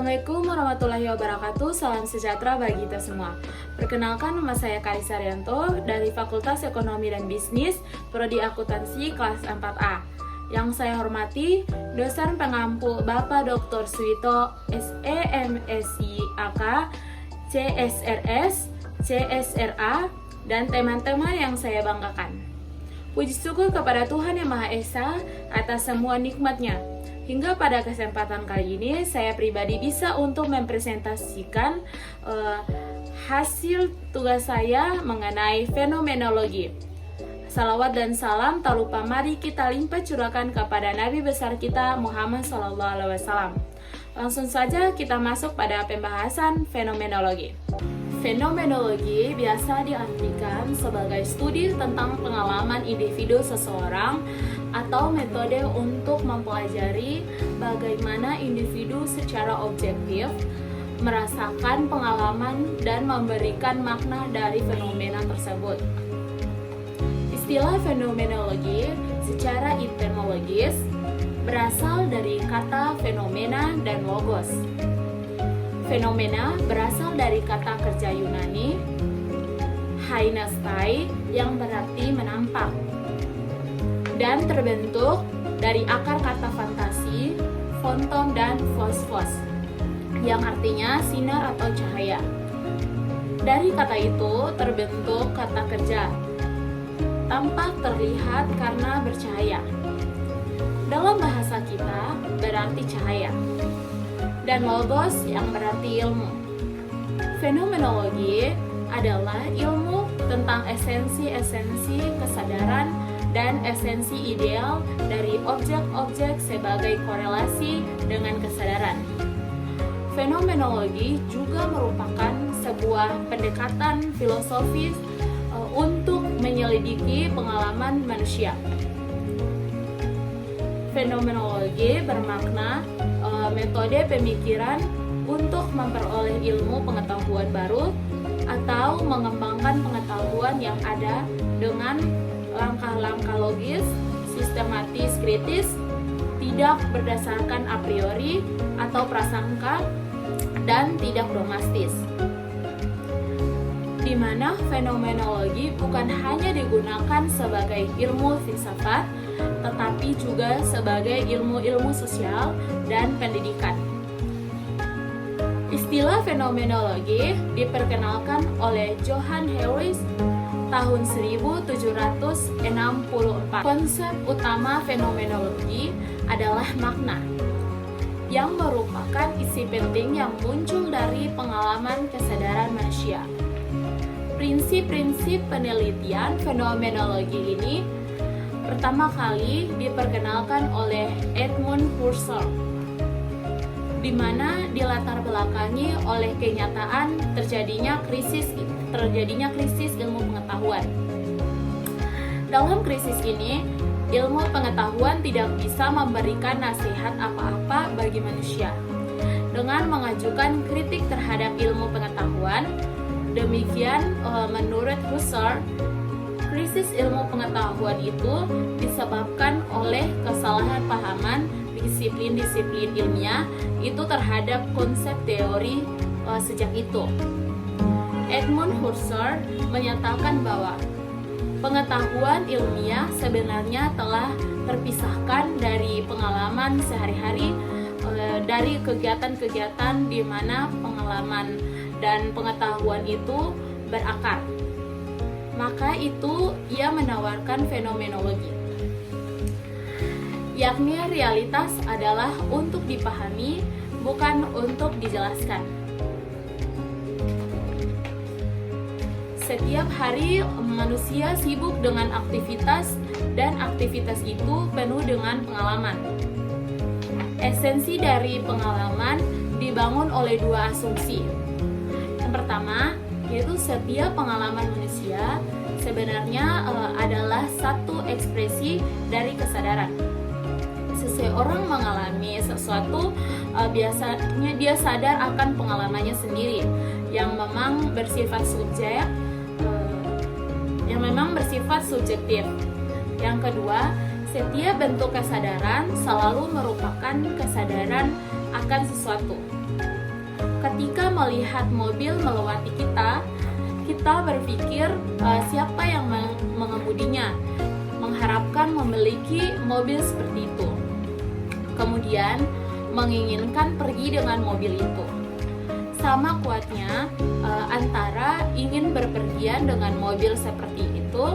Assalamualaikum warahmatullahi wabarakatuh. Salam sejahtera bagi kita semua. Perkenalkan, nama saya Kaisa Rianto dari Fakultas Ekonomi dan Bisnis, Prodi Akuntansi kelas 4A. Yang saya hormati, dosen pengampu Bapak Dr. Suwito SEMSI AK, CSRS, CSRA, dan teman-teman yang saya banggakan. Puji syukur kepada Tuhan Yang Maha Esa atas semua nikmat-Nya. Hingga pada kesempatan kali ini, saya pribadi bisa untuk mempresentasikan hasil tugas saya mengenai fenomenologi. Salawat dan salam tak lupa mari kita limpah curahkan kepada Nabi besar kita Muhammad SAW. Langsung saja kita masuk pada pembahasan fenomenologi. Fenomenologi biasa diartikan sebagai studi tentang pengalaman individu seseorang atau metode untuk mempelajari bagaimana individu secara objektif merasakan pengalaman dan memberikan makna dari fenomena tersebut. Istilah fenomenologi secara etimologis berasal dari kata fenomena dan logos. Fenomena berasal dari kata kerja Yunani hainestai yang berarti menampak, dan terbentuk dari akar kata fantasi, fonton dan fosfos yang artinya sinar atau cahaya. Dari kata itu terbentuk kata kerja, tampak terlihat karena bercahaya. Dalam bahasa kita berarti cahaya, dan logos yang berarti ilmu. Fenomenologi adalah ilmu tentang esensi-esensi kesadaran dan esensi ideal dari objek-objek sebagai korelasi dengan kesadaran. Fenomenologi juga merupakan sebuah pendekatan filosofis untuk menyelidiki pengalaman manusia. Fenomenologi bermakna metode pemikiran untuk memperoleh ilmu pengetahuan baru atau mengembangkan pengetahuan yang ada dengan langkah-langkah logis, sistematis, kritis, tidak berdasarkan a priori atau prasangka, dan tidak dogmatis. Di mana fenomenologi bukan hanya digunakan sebagai ilmu filsafat, tetapi juga sebagai ilmu-ilmu sosial dan pendidikan. Istilah fenomenologi diperkenalkan oleh Johann Harris tahun 1764. Konsep utama fenomenologi adalah makna, yang merupakan isi penting yang muncul dari pengalaman kesadaran manusia. Prinsip-prinsip penelitian fenomenologi ini pertama kali diperkenalkan oleh Edmund Husserl, di mana dilatar belakangi oleh kenyataan terjadinya krisis ilmu pengetahuan. Dalam krisis ini, ilmu pengetahuan tidak bisa memberikan nasihat apa-apa bagi manusia. Dengan mengajukan kritik terhadap ilmu pengetahuan, demikian menurut Husserl, krisis ilmu pengetahuan itu disebabkan oleh kesalahan pahaman disiplin-disiplin ilmiah itu terhadap konsep teori sejak itu. Edmund Husserl menyatakan bahwa pengetahuan ilmiah sebenarnya telah terpisahkan dari pengalaman sehari-hari, dari kegiatan-kegiatan di mana pengalaman dan pengetahuan itu berakar. Maka itu ia menawarkan fenomenologi, yakni realitas adalah untuk dipahami, bukan untuk dijelaskan. Setiap hari manusia sibuk dengan aktivitas, dan aktivitas itu penuh dengan pengalaman. Esensi dari pengalaman dibangun oleh dua asumsi. Yang pertama, yaitu setiap pengalaman manusia sebenarnya adalah satu ekspresi dari kesadaran. Seseorang mengalami sesuatu, biasanya dia sadar akan pengalamannya sendiri yang memang bersifat subjektif. Yang kedua, setiap bentuk kesadaran selalu merupakan kesadaran akan sesuatu. ketika melihat mobil melewati kita berpikir siapa yang mengemudinya, mengharapkan memiliki mobil seperti itu. Kemudian menginginkan pergi dengan mobil itu. Sama kuatnya antara ingin berpergian dengan mobil seperti itu,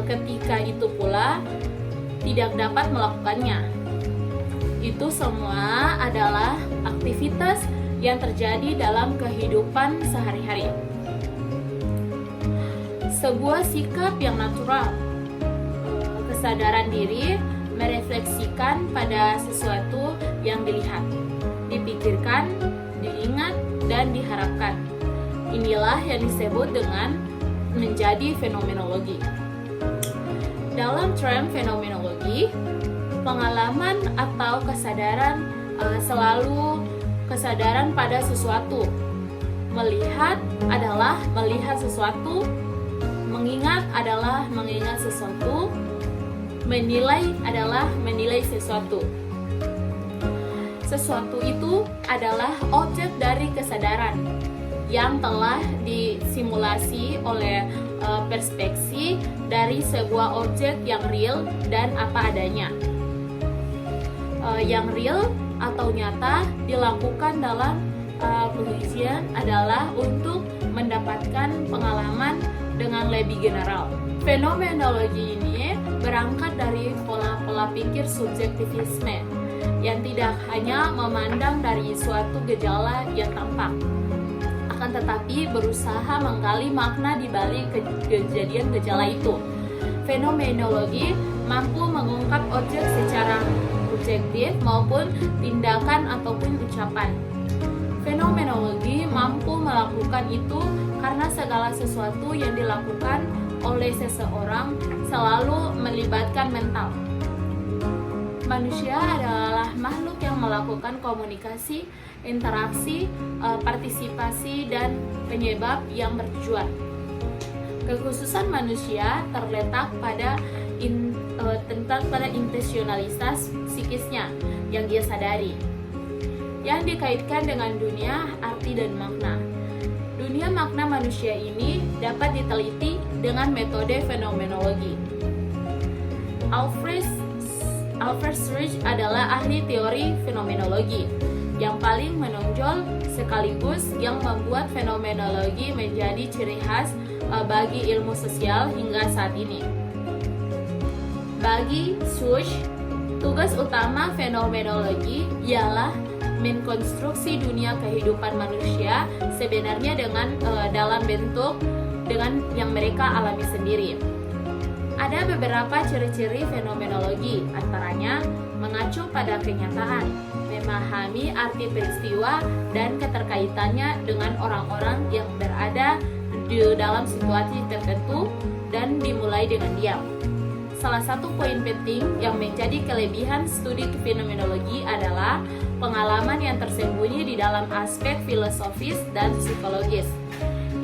ketika itu pula tidak dapat melakukannya. Itu semua adalah aktivitas yang terjadi dalam kehidupan sehari-hari. Sebuah sikap yang natural, kesadaran diri merefleksikan pada sesuatu yang dilihat, dipikirkan, diingat, dan diharapkan. Inilah yang disebut dengan menjadi fenomenologi. Dalam term fenomenologi, pengalaman atau kesadaran selalu kesadaran pada sesuatu. Melihat adalah melihat sesuatu, mengingat adalah mengingat sesuatu, menilai adalah menilai sesuatu. Sesuatu itu adalah objek dari kesadaran yang telah disimulasi oleh perspektif dari sebuah objek yang real dan apa adanya. Yang real atau nyata dilakukan dalam penelitian adalah untuk mendapatkan pengalaman dengan lebih general. Fenomenologi ini berangkat dari pola-pola pikir subjektivisme yang tidak hanya memandang dari suatu gejala yang tampak, akan tetapi berusaha menggali makna di balik kejadian gejala itu. Fenomenologi mampu mengungkap objek secara subjektif maupun tindakan ataupun ucapan. Fenomenologi mampu melakukan itu karena segala sesuatu yang dilakukan oleh seseorang selalu melibatkan mental. Manusia adalah makhluk yang melakukan komunikasi, interaksi, partisipasi, dan penyebab yang bertujuan. Kekhususan manusia terletak pada intensionalitas psikisnya yang dia sadari, yang dikaitkan dengan dunia arti dan makna. Dunia makna manusia ini dapat diteliti dengan metode fenomenologi. Alfred Schreck adalah ahli teori fenomenologi yang paling menonjol sekaligus yang membuat fenomenologi menjadi ciri khas bagi ilmu sosial hingga saat ini. Bagi Schreck, tugas utama fenomenologi ialah mengkonstruksi dunia kehidupan manusia sebenarnya dengan dalam bentuk dengan yang mereka alami sendiri. Ada beberapa ciri-ciri fenomenologi, antaranya mengacu pada kenyataan, memahami arti peristiwa dan keterkaitannya dengan orang-orang yang berada di dalam situasi tertentu dan dimulai dengan diam. Salah satu poin penting yang menjadi kelebihan studi fenomenologi adalah pengalaman yang tersembunyi di dalam aspek filosofis dan psikologis.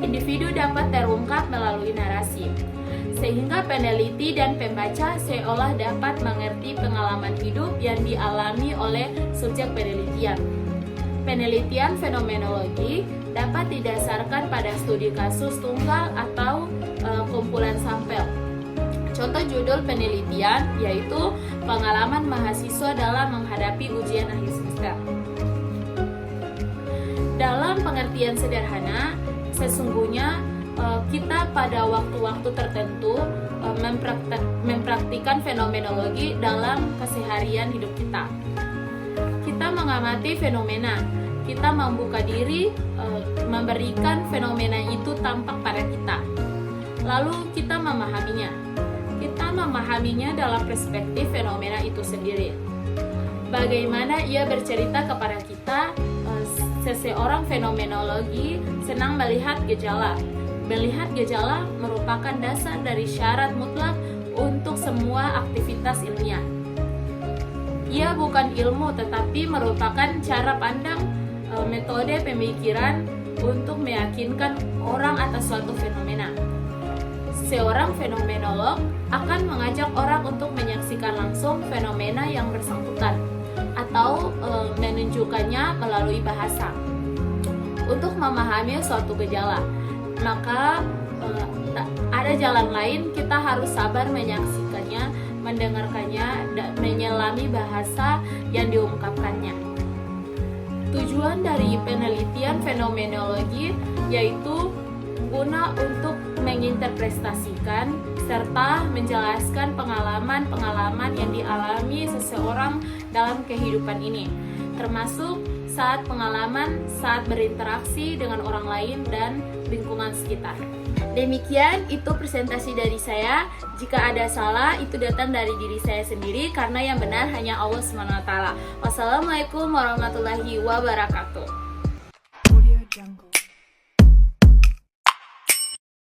Individu dapat terungkap melalui narasi, sehingga peneliti dan pembaca seolah dapat mengerti pengalaman hidup yang dialami oleh subjek penelitian. Penelitian fenomenologi dapat didasarkan pada studi kasus tunggal atau kumpulan sampel. Contoh judul penelitian yaitu pengalaman mahasiswa dalam menghadapi ujian akhir semester. Dalam pengertian sederhana, sesungguhnya kita pada waktu-waktu tertentu mempraktikkan fenomenologi dalam keseharian hidup kita. Kita mengamati fenomena, kita membuka diri, memberikan fenomena itu tampak pada kita. Lalu kita memahaminya. Kita memahaminya dalam perspektif fenomena itu sendiri. Bagaimana ia bercerita kepada kita, seseorang fenomenologi senang melihat gejala. Melihat gejala merupakan dasar dari syarat mutlak untuk semua aktivitas ilmiah. Ia bukan ilmu tetapi merupakan cara pandang, metode pemikiran untuk meyakinkan orang atas suatu fenomena. Seorang fenomenolog akan mengajak orang untuk menyaksikan langsung fenomena yang bersangkutan atau menunjukkannya melalui bahasa. untuk memahami suatu gejala. Maka ada jalan lain, kita harus sabar menyaksikannya, mendengarkannya, dan menyelami bahasa yang diungkapkannya. Tujuan dari penelitian fenomenologi yaitu guna untuk menginterpretasikan serta menjelaskan pengalaman-pengalaman yang dialami seseorang dalam kehidupan ini, termasuk saat berinteraksi dengan orang lain dan lingkungan sekitar. Demikian itu presentasi dari saya. Jika ada salah, itu datang dari diri saya sendiri, karena yang benar hanya Allah SWT. Wassalamualaikum warahmatullahi wabarakatuh.